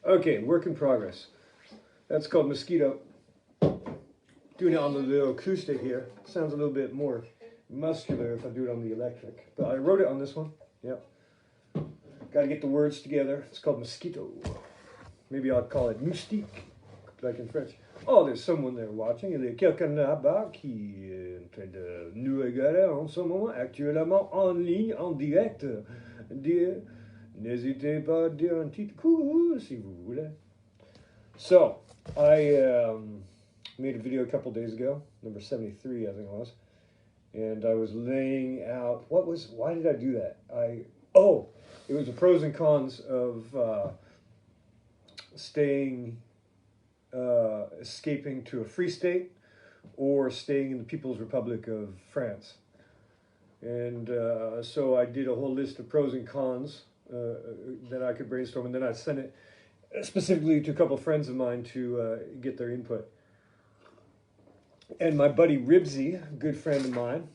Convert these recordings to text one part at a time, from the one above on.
Okay, work in progress. That's called Mosquito. Doing it on the little acoustic here. Sounds a little bit more muscular if I do it on the electric. But I wrote it on this one. Yep. Got to get the words together. It's called Mosquito. Maybe I'll call it Moustique, like in French. Oh, there's someone there watching. Il y a quelqu'un là-bas qui est en train de nous regarder en ce moment, actuellement en ligne, en direct. N'hésitez pas à dire un petit coucou si vous voulez. So, I made a video a couple days ago, number 73 I think it was, and I was laying out, why did I do that? It was the pros and cons of escaping to a free state or staying in the People's Republic of France. And so I did a whole list of pros and cons that I could brainstorm, and then I sent it specifically to a couple of friends of mine to get their input. And my buddy Ribsy, a good friend of mine,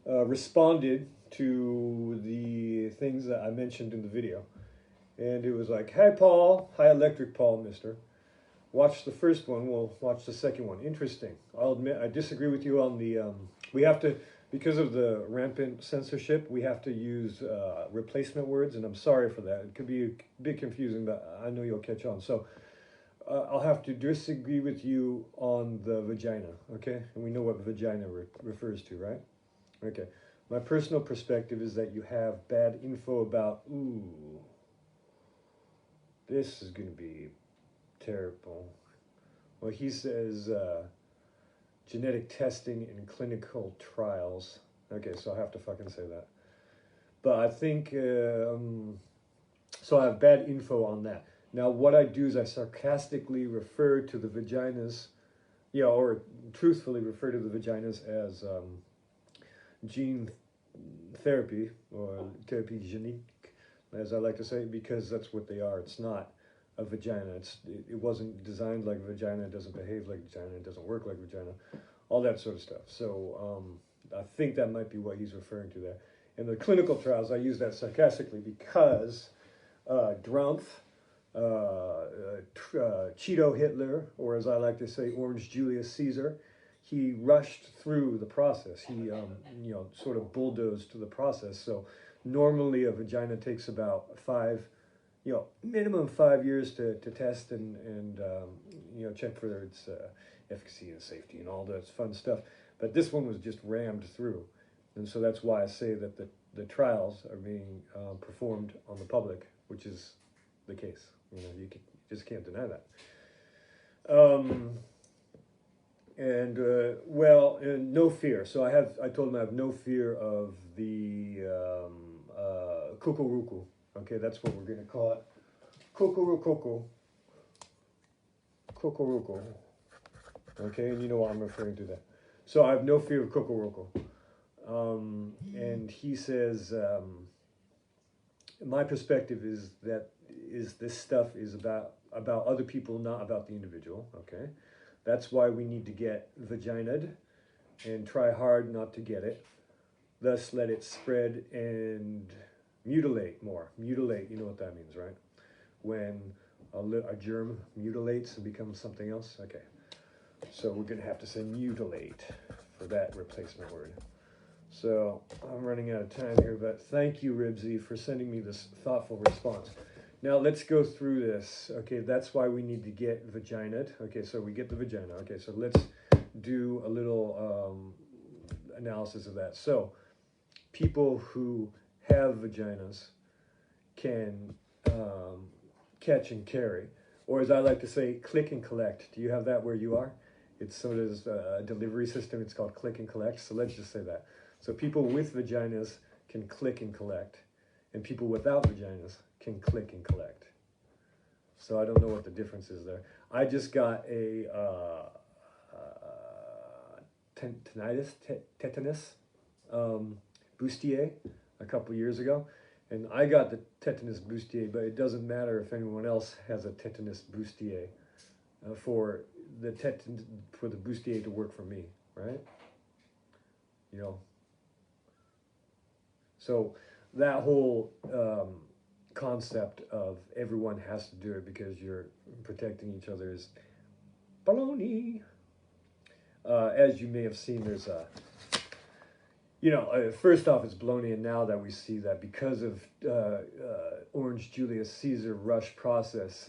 responded to the things that I mentioned in the video. And it was like, "Hi Paul, hi Electric Paul, mister. Watch the first one, we'll watch the second one. Interesting. I'll admit I disagree with you on the, we have to, because of the rampant censorship, we have to use replacement words, and I'm sorry for that. It could be a bit confusing, but I know you'll catch on. So I'll have to disagree with you on the vagina, okay? And we know what vagina refers to, right? Okay. My personal perspective is that you have bad info about, this is going to be terrible. Well, he says genetic testing in clinical trials. Okay, so I have to fucking say that. But I think, so I have bad info on that. Now, what I do is I sarcastically refer to the vaginas, or truthfully refer to the vaginas as gene therapy, or thérapie génique, as I like to say, because that's what they are. It's not a vagina. It wasn't designed like a vagina. It doesn't behave like a vagina. It doesn't work like a vagina. All that sort of stuff. So I think that might be what he's referring to there. In the clinical trials, I use that sarcastically because Drumpf, Cheeto Hitler, or as I like to say, Orange Julius Caesar, he rushed through the process. He, sort of bulldozed the process. So normally a vagina takes about minimum 5 years to test and check for its efficacy and safety and all that fun stuff. But this one was just rammed through. And so that's why I say that the trials are being performed on the public, which is the case. You just can't deny that. And no fear. So I told him I have no fear of the kukuruku. Okay, that's what we're going to call it. Kukurukuku. Kukuruku. Okay, and you know what I'm referring to that. So I have no fear of kukuruku. And he says, my perspective is this stuff is about other people, not about the individual. Okay, that's why we need to get vaginaed and try hard not to get it. Thus, let it spread and mutilate more. Mutilate, you know what that means, right? When a germ mutilates and becomes something else. Okay, so we're gonna have to say mutilate for that replacement word. So I'm running out of time here, but thank you, Ribsy, for sending me this thoughtful response. Now let's go through this. Okay, that's why we need to get vaginaed. Okay, so we get the vagina. Okay, so let's do a little analysis of that. So people who have vaginas can catch and carry, or as I like to say, click and collect. Do you have that where you are? It's sort of a delivery system. It's called click and collect. So let's just say that. So people with vaginas can click and collect, and people without vaginas can click and collect. So I don't know what the difference is there. I just got a tetanus bustier a couple years ago, and I got the tetanus bustier, but it doesn't matter if anyone else has a tetanus bustier for the bustier to work for me, right? So that whole concept of everyone has to do it because you're protecting each other is baloney. As you may have seen, there's first off, it's baloney, and now that we see that because of Orange Julius Caesar rush process,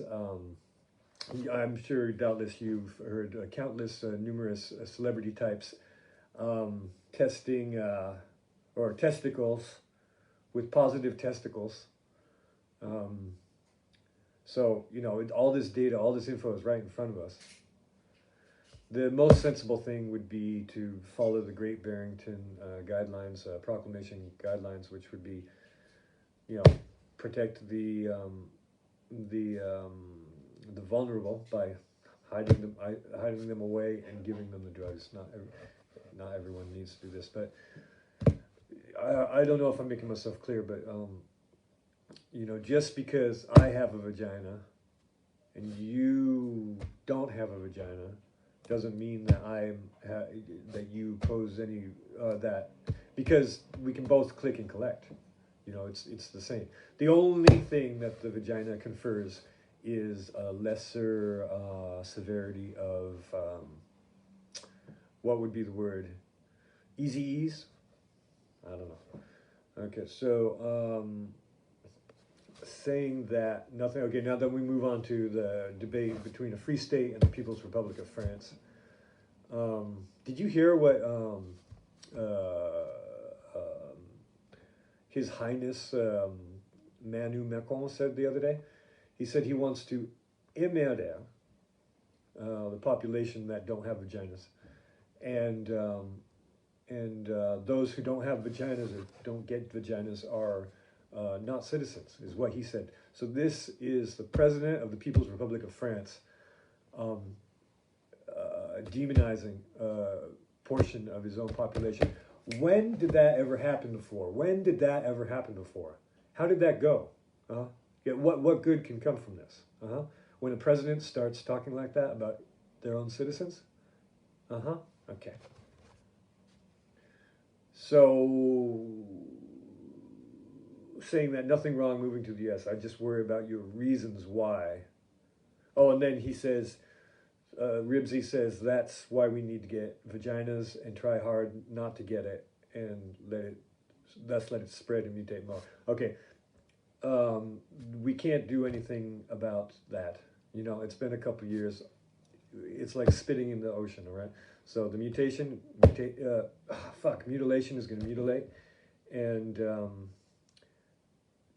I'm sure doubtless you've heard countless numerous celebrity types testing or testicles with positive testicles. So all this data, all this info is right in front of us. The most sensible thing would be to follow the Great Barrington guidelines, proclamation guidelines, which would be, protect the vulnerable by hiding them away and giving them the drugs. Not everyone needs to do this, but I don't know if I'm making myself clear, but just because I have a vagina and you don't have a vagina doesn't mean that that you pose any that, because we can both click and collect. It's the same. The only thing that the vagina confers is a lesser severity of what would be the word? Easy ease? I don't know. Okay, so saying that nothing. Okay, now then we move on to the debate between a free state and the People's Republic of France. Did you hear what His Highness Manu Macron said the other day? He said he wants to emmerder the population that don't have vaginas, and those who don't have vaginas or don't get vaginas are not citizens, is what he said. So this is the president of the People's Republic of France demonizing a portion of his own population. When did that ever happen before? When did that ever happen before? How did that go? Yeah, what good can come from this? When a president starts talking like that about their own citizens? Okay. saying that nothing wrong moving to the U.S. I just worry about your reasons why. Oh, and then he says, Ribsy says that's why we need to get vaginas and try hard not to get it and let it spread and mutate more. Okay, we can't do anything about that. You know, it's been a couple years. It's like spitting in the ocean, all right? So the mutilation is going to mutilate, and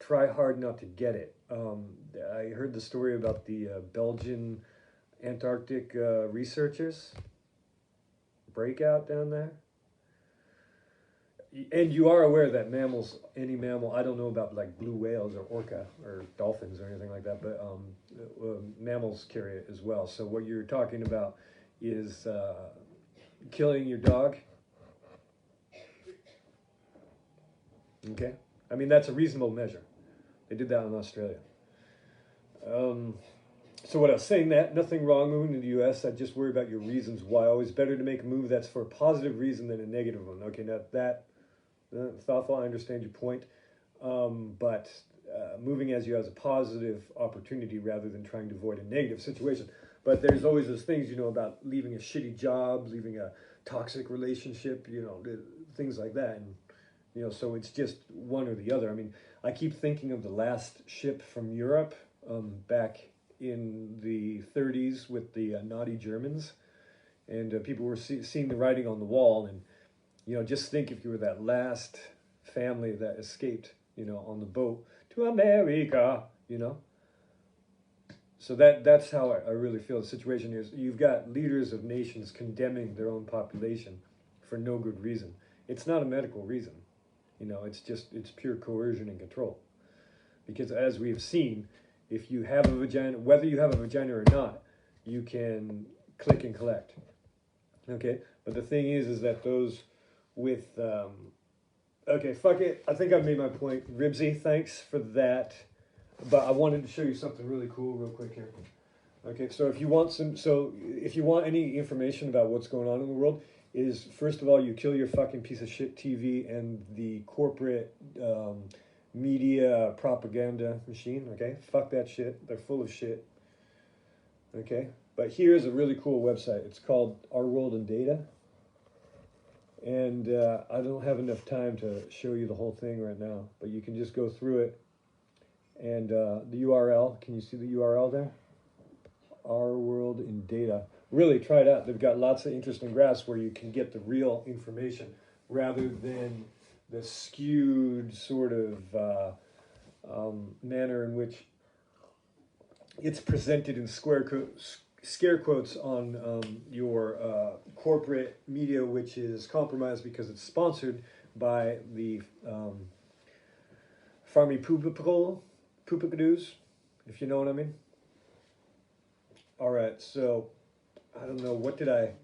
try hard not to get it. I heard the story about the Belgian Antarctic researchers breakout down there. And you are aware that mammals, any mammal, I don't know about like blue whales or orca or dolphins or anything like that, but mammals carry it as well. So what you're talking about is killing your dog. Okay? I mean, that's a reasonable measure. They did that in Australia. So what else? Saying that, nothing wrong moving to the U.S. I just worry about your reasons why. Always better to make a move that's for a positive reason than a negative one. Okay, now that, thoughtful, I understand your point. But moving as a positive opportunity rather than trying to avoid a negative situation. But there's always those things, you know, about leaving a shitty job, leaving a toxic relationship, you know, things like that. And, you know, so it's just one or the other. I mean, I keep thinking of the last ship from Europe back in the 30s with the naughty Germans. And people were seeing the writing on the wall. And, you know, just think if you were that last family that escaped, you know, on the boat to America, you know. So that's how I really feel the situation is. You've got leaders of nations condemning their own population for no good reason. It's not a medical reason. You know, it's pure coercion and control. Because as we have seen, if you have a vagina, whether you have a vagina or not, you can click and collect. Okay? But the thing is that those with... okay, fuck it. I think I've made my point. Ribsy, thanks for that. But I wanted to show you something really cool real quick here. Okay, so if you want any information about what's going on in the world, is first of all, you kill your fucking piece of shit TV and the corporate media propaganda machine, okay? Fuck that shit. They're full of shit. Okay? But here's a really cool website. It's called Our World in Data. And I don't have enough time to show you the whole thing right now, but you can just go through it. And the URL, can you see the URL there? Our World in Data. Really, try it out. They've got lots of interesting graphs where you can get the real information rather than the skewed sort of manner in which it's presented in scare quotes on your corporate media, which is compromised because it's sponsored by the pharmaceuticals, if you know what I mean. All right, so I don't know, what did I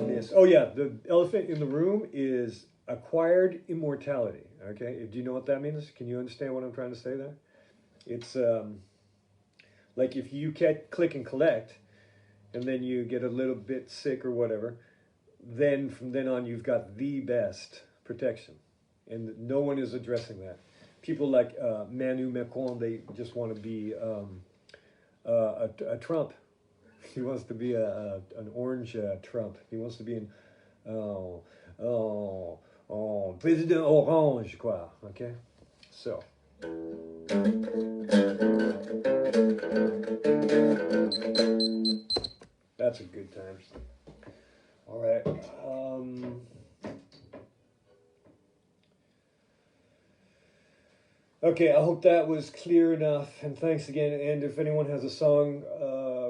miss? Oh yeah, the elephant in the room is acquired immortality. Okay, do you know what that means? Can you understand what I'm trying to say there? It's like if you click and collect, and then you get a little bit sick or whatever, then from then on you've got the best protection, and no one is addressing that. People like Manu Macron, they just want to be a Trump. He wants to be an orange Trump. He wants to be an President Orange, quoi. Okay, so. That's a good time. All right. Okay, I hope that was clear enough, and thanks again. And if anyone has a song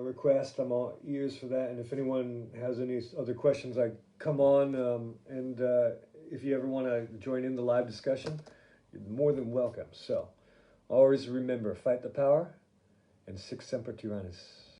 request, I'm all ears for that. And if anyone has any other questions, I come on. And if you ever want to join in the live discussion, you're more than welcome. So, always remember, fight the power, and sic semper tyrannis.